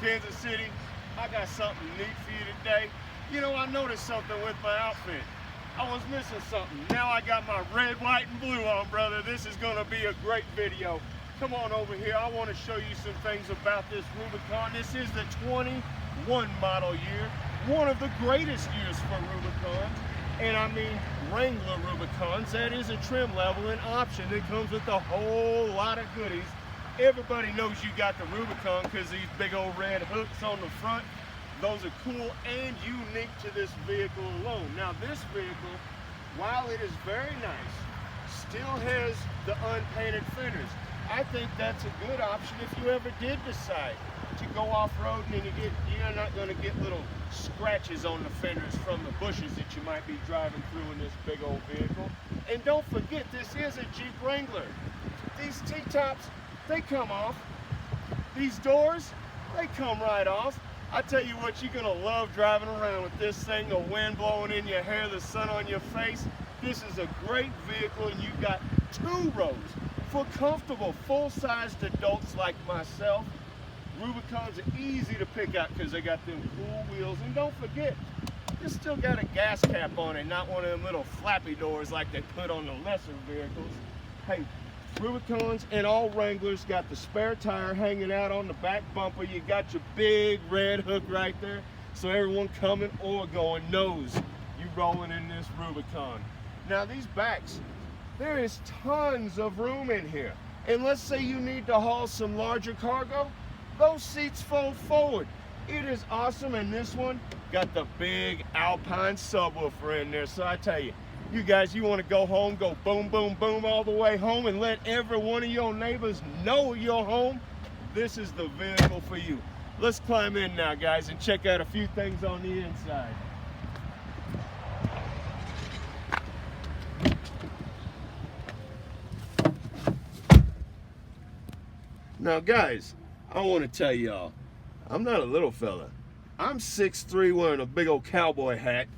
Kansas City, I got something neat for you today. You know, I noticed something with my outfit. I was missing something. Now I got my red, white, and blue on, brother. This is gonna be a great video. Come on over here. I want to show you some things about this Rubicon. This is the 21 model year. One of the greatest years for Rubicons. And I mean Wrangler Rubicons. That is a trim level and option that comes with a whole lot of goodies. Everybody knows you got the Rubicon because these big old red hooks on the front. Those are cool and unique to this vehicle alone. Now this vehicle, while it is very nice, still has the unpainted fenders. I think that's a good option if you ever did decide to go off-roading and you're not going to get little scratches on the fenders from the bushes that you might be driving through in this big old vehicle. And don't forget, this is a Jeep Wrangler. These T-tops, they come off. These doors, they come right off. I tell you what, you're gonna love driving around with this thing, the wind blowing in your hair, the sun on your face. This is a great vehicle, and you've got 2 rows for comfortable, full-sized adults like myself. Rubicons are easy to pick out because they got them cool wheels. And don't forget, it's still got a gas cap on it, not one of them little flappy doors like they put on the lesser vehicles. Hey, Rubicons and all Wranglers got the spare tire hanging out on the back bumper. You got your big red hook right there, so everyone coming or going knows you rolling in this Rubicon. Now these backs, there is tons of room in here. And let's say you need to haul some larger cargo, those seats fold forward. It is awesome, and this one got the big Alpine subwoofer in there. So I tell you, you guys, you want to go home, go boom, boom, boom all the way home and let every one of your neighbors know you're home, this is the vehicle for you. Let's climb in now, guys, and check out a few things on the inside. Now, guys, I want to tell y'all, I'm not a little fella. I'm 6'3", wearing a big old cowboy hat.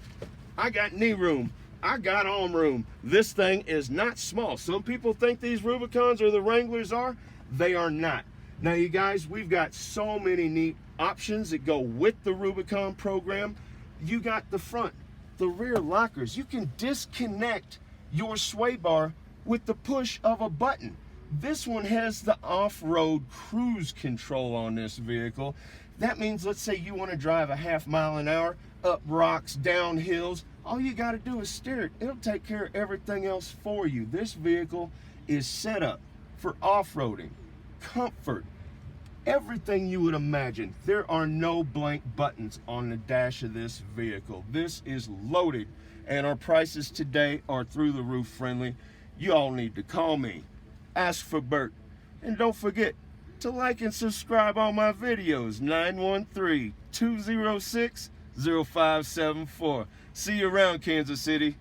I got knee room. I got arm room. This thing is not small. Some people think these Rubicons or the Wranglers are. They are not. Now, you guys, we've got so many neat options that go with the Rubicon program. You got the front, the rear lockers. You can disconnect your sway bar with the push of a button. This one has the off-road cruise control on this vehicle. That means, let's say you want to drive a ½ mile an hour up rocks, down hills. All you got to do is steer it. It'll take care of everything else for you. This vehicle is set up for off-roading, comfort, everything you would imagine. There are no blank buttons on the dash of this vehicle. This is loaded, and our prices today are through the roof friendly. You all need to call me, ask for Bert, and don't forget to like and subscribe on my videos. 913-206-0574. See you around, Kansas City.